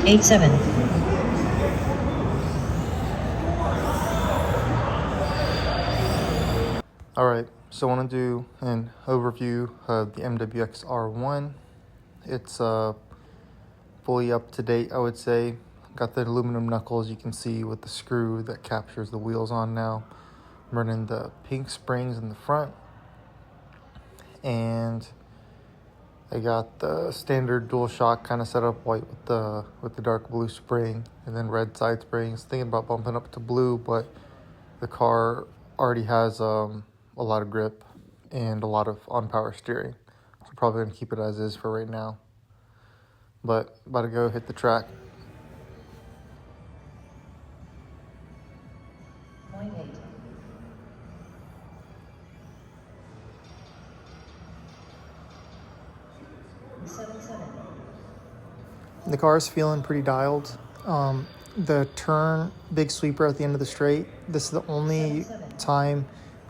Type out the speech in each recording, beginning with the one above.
87. Alright, so I want to do an overview of the MWX R1. It's fully up to date, I would say. Got the aluminum knuckles you can see with the screw that captures the wheels on now. I'm running the pink springs in the front. And I got the standard dual shock kind of set up, white with the dark blue spring and then red side springs. Thinking about bumping up to blue, but the car already has a lot of grip and a lot of on-power steering. So probably going to keep it as is for right now. But about to go hit the track. The car is feeling pretty dialed. The turn, big sweeper at the end of the straight, this is the only time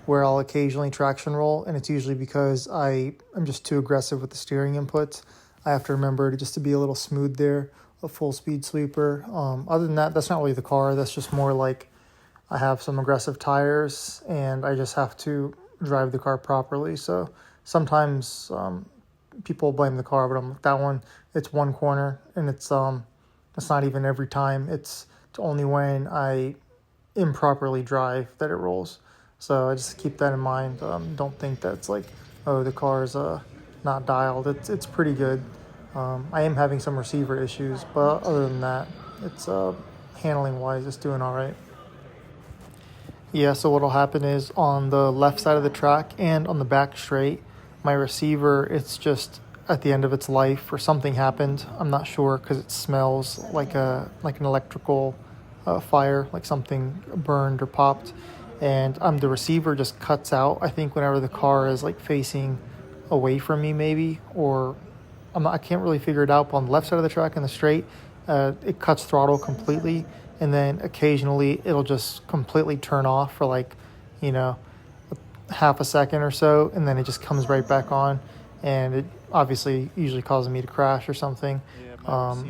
where I'll occasionally traction roll, and it's usually because I'm just too aggressive with the steering inputs. I have to remember to be a little smooth there, a full speed sweeper. Other than that, that's not really the car. That's just more like I have some aggressive tires, and I just have to drive the car properly. So sometimes people blame the car, but that one, it's one corner, and it's not even every time. It's only when I improperly drive that it rolls. So I just keep that in mind. Don't think that's like, oh, the car's not dialed. It's pretty good. I am having some receiver issues, but other than that, it's handling wise, it's doing all right. Yeah, so what'll happen is on the left side of the track and on the back straight, my receiver, it's just at the end of its life or something happened. I'm not sure because it smells like an electrical fire, like something burned or popped. And the receiver just cuts out, I think, whenever the car is like facing away from me maybe, or I can't really figure it out. But on the left side of the track in the straight, it cuts throttle completely. And then occasionally it'll just completely turn off for like, half a second or so. And then it just comes right back on. And it obviously usually causes me to crash or something. So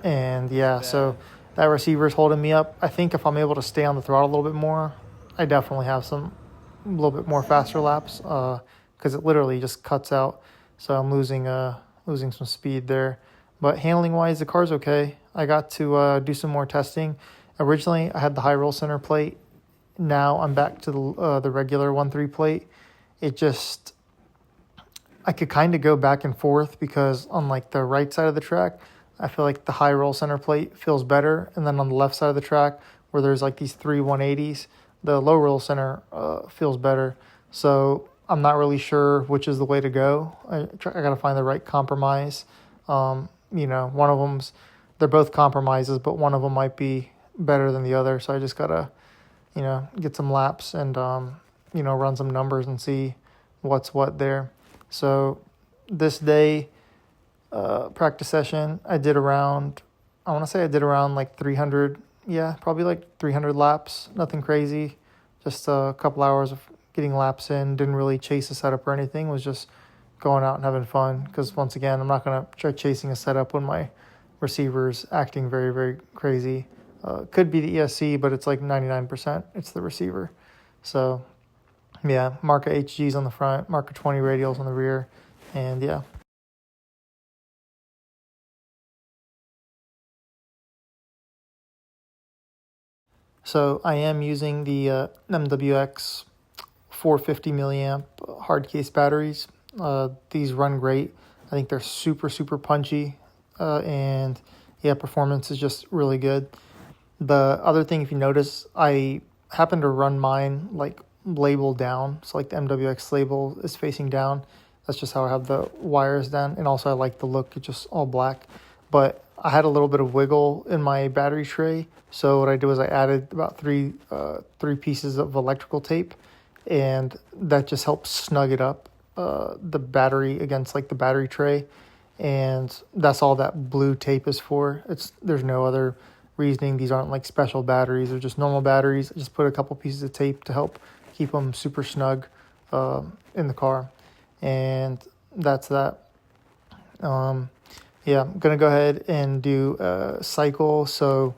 that receiver is holding me up. I think if I'm able to stay on the throttle a little bit more, I definitely have a little bit more faster laps because it literally just cuts out. So I'm losing some speed there. But handling-wise, the car's okay. I got to do some more testing. Originally, I had the high roll center plate. Now I'm back to the regular 1.3 plate. I could kind of go back and forth because on like the right side of the track, I feel like the high roll center plate feels better. And then on the left side of the track, where there's like these three 180s, the low roll center feels better. So I'm not really sure which is the way to go. I got to find the right compromise. One of them's, they're both compromises, but one of them might be better than the other. So I just got to, get some laps and, run some numbers and see what's what there. So this day, practice session, I did around like 300, probably like 300 laps, nothing crazy, just a couple hours of getting laps in, didn't really chase a setup or anything, was just going out and having fun, because once again, I'm not going to try chasing a setup when my receiver's acting very, very crazy. Could be the ESC, but it's like 99%, it's the receiver. So yeah, Marca HGs on the front, Marca 20 radials on the rear, and yeah. So I am using the MWX 450 milliamp hard case batteries. These run great. I think they're super, super punchy, and performance is just really good. The other thing, if you notice, I happen to run mine like label down, so like the MWX label is facing down. That's just how I have the wires done, and also I like the look, it's just all black. But I had a little bit of wiggle in my battery tray, so what I did was I added about three pieces of electrical tape, and that just helps snug it up, the battery against like the battery tray, and that's all that blue tape is for. There's no other reasoning. These aren't like special batteries, they're just normal batteries. I just put a couple pieces of tape to help keep them super snug in the car, and that's that. Yeah, I'm gonna go ahead and do a cycle. So,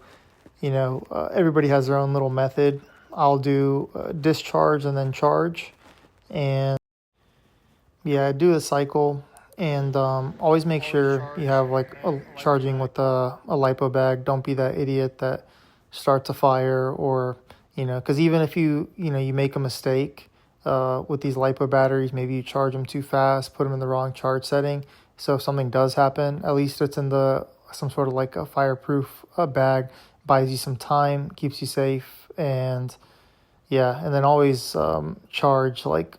everybody has their own little method. I'll do discharge and then charge, and yeah, do a cycle, and always make sure you have like a charging with a lipo bag. Don't be that idiot that starts a fire, or because even if you make a mistake with these lipo batteries, maybe you charge them too fast, put them in the wrong charge setting. So if something does happen, at least it's in the some sort of like a fireproof bag, buys you some time, keeps you safe, and yeah, and then always charge like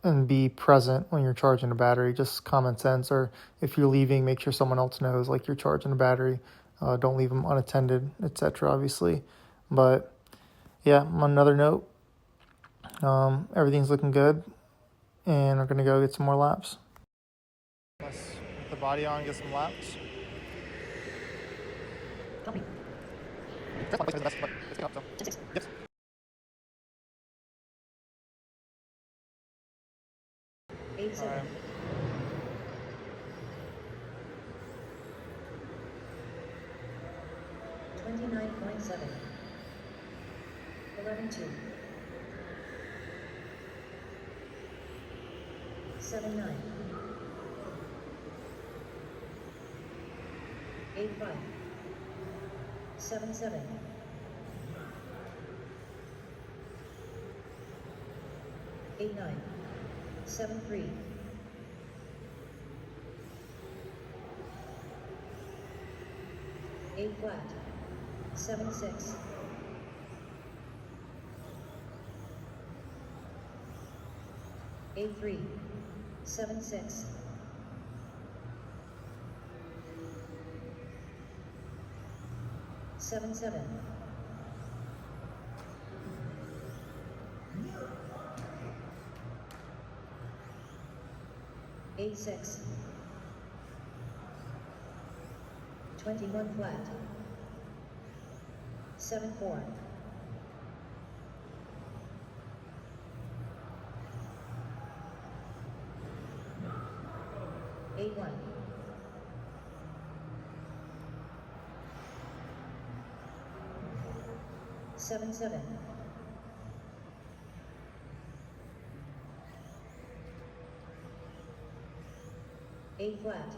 and be present when you're charging a battery. Just common sense. Or if you're leaving, make sure someone else knows like you're charging a battery. Don't leave them unattended, etc. Obviously, but yeah. On another note, everything's looking good, and we're gonna go get some more laps. Let's put the body on, get some laps. Yep. 87. 29.7. 11.2. 7.9. 8.5. 7.7. 8.9. 7.3. 8 flat. 7.6. 8.3. 7.6. 7.7. 8.6. 21 flat. 7.4. 8.1. 7.7. 8 flat.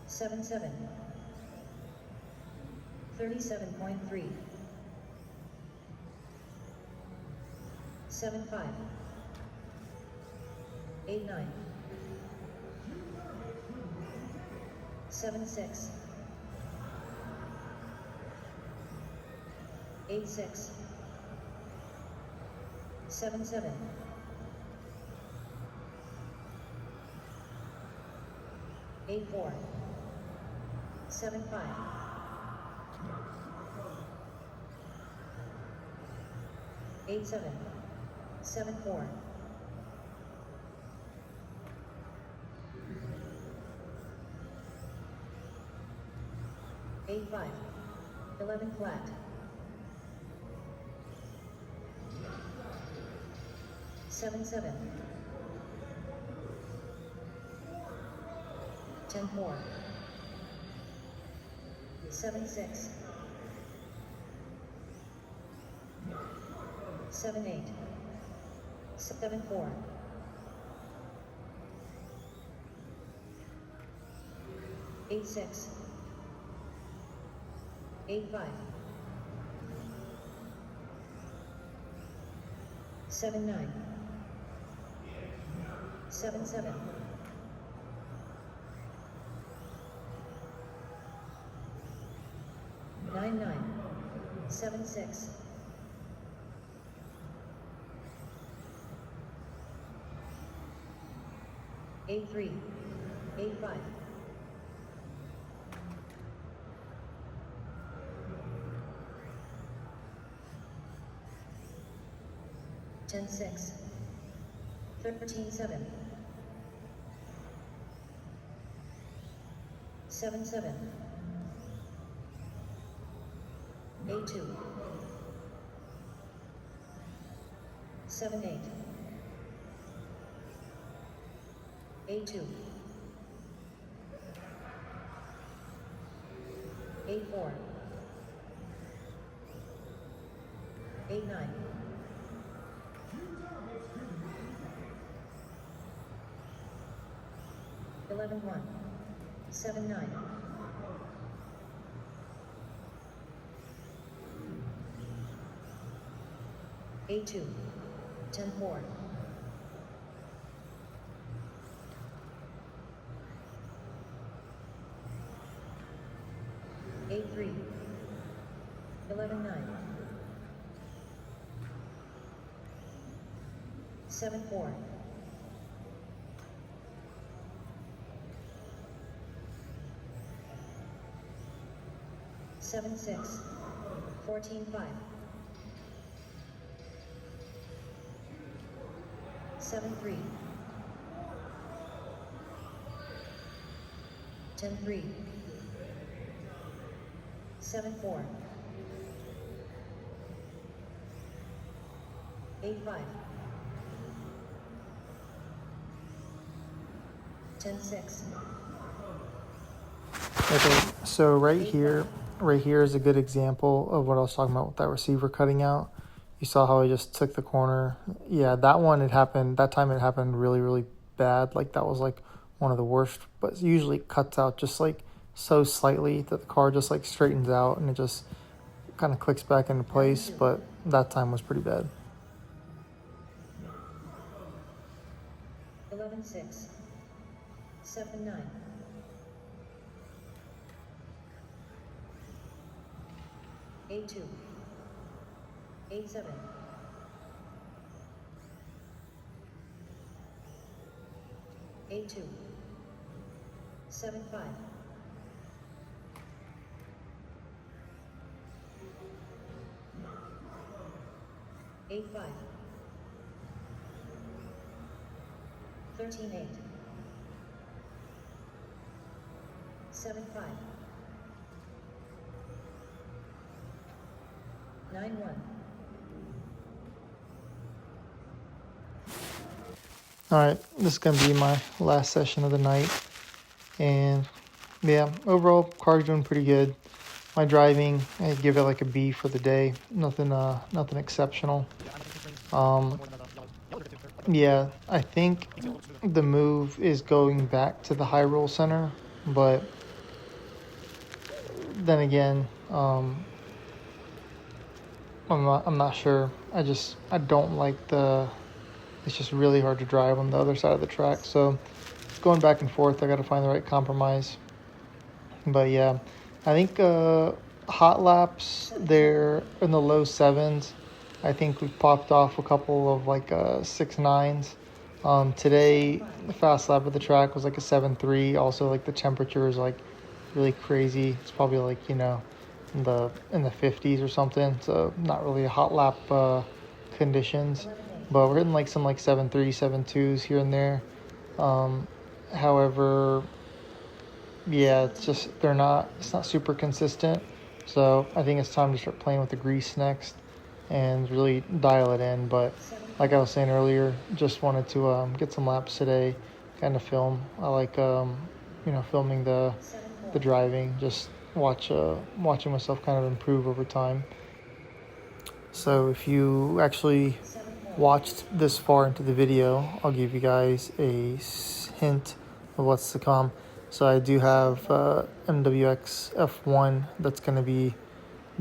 7.7. 37.3. 7.5. 8.9. 7.6. 8.6. 7.7. 8.4. 7.5. 8.7. 7.4. 8.5. 11 flat. 7.7. 10.4. 7.6. 7.8. 7.4. 8.6. 8.5. 7.9. 7.7. 9.9. 7.6. 8.3. 8.5. 10.6. 13.7. 7.7. 8.2. 7.8. A2, A4, A9, 11-1, 7-9, A2, 10-4, A3, 11-9, 7-4, Seven 6, 14 5, 7 3, 10 3, 7 4, 8 5, 10 6. Okay, so right here is a good example of what I was talking about with that receiver cutting out. You saw how I just took the corner. Yeah, that one, that time it happened really, really bad. Like that was like one of the worst, but usually it cuts out just like so slightly that the car just like straightens out and it just kind of clicks back into place. But that time was pretty bad. 11 6, 7 9, A2, A7, A2, 7 5, 8 5, 13 8, 7 5, 9 1. All right, this is going to be my last session of the night. And yeah, overall, car's doing pretty good. My driving, I give it like a B for the day. Nothing exceptional. Yeah, I think the move is going back to the high roll center, but then again, I'm not sure. I don't like it's just really hard to drive on the other side of the track. So going back and forth, I got to find the right compromise. But yeah, I think hot laps, they're in the low 7s. I think we popped off a couple of like 6.9s. Today, the fast lap of the track was like a 7.3. Also, like the temperature is like really crazy. It's probably like, in the 50s or something. So not really a hot lap conditions. But we're hitting like some like 7.3, 7.2s here and there. However, yeah, it's not super consistent. So I think it's time to start playing with the grease next and really dial it in. But like I was saying earlier, just wanted to get some laps today, kind of film. I like filming the driving, just watching myself kind of improve over time. So if you actually watched this far into the video, I'll give you guys a hint of what's to come. So I do have MWX F1 that's going to be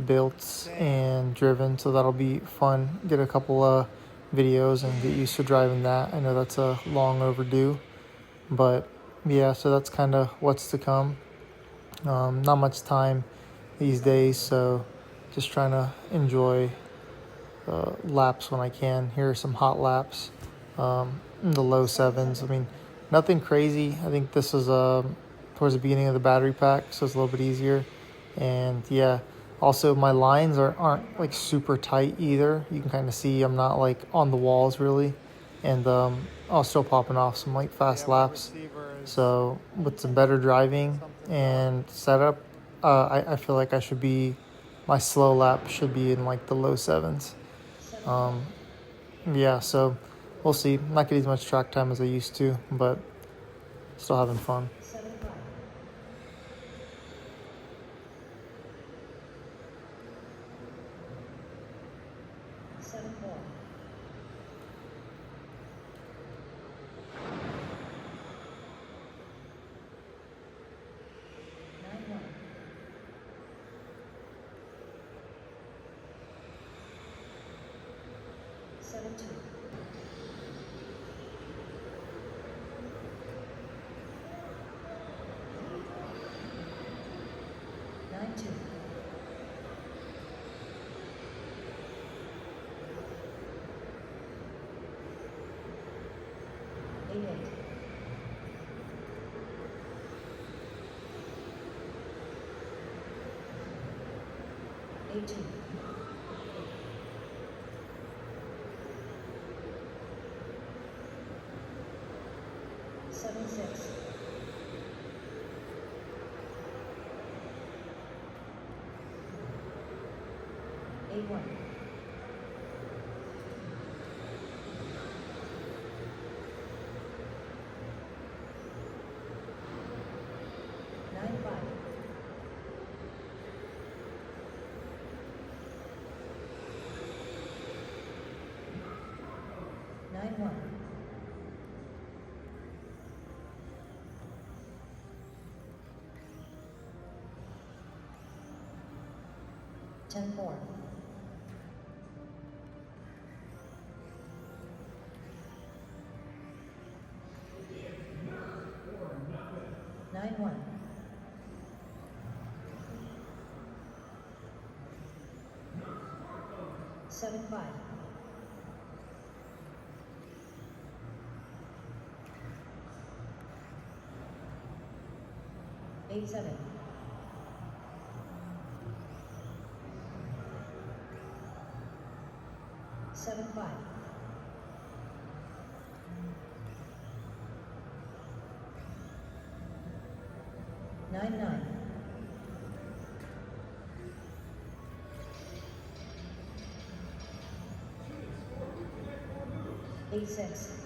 built and driven, so that'll be fun. Get a couple of videos and get used to driving that. I know that's a long overdue, but yeah, so that's kind of what's to come. Not much time these days, so just trying to enjoy laps when I can. Here are some hot laps in the low 7s. I mean, nothing crazy. I think this is towards the beginning of the battery pack, so it's a little bit easier. And yeah, also my lines aren't like super tight either. You can kind of see I'm not like on the walls really. And I was still popping off some like fast laps. So with some better driving and setup, I feel like my slow lap should be in like the low 7s. Yeah, so we'll see. I'm not getting as much track time as I used to, but Still having fun. 7-5. 7-4. 9-1. 7-2. 9-2. 8-8. 8-2. 7-6. 8-1. 9-5. 9-1. 10-4. 9-1. 7-5. 8-7. 7-5. 9-9. 8-6.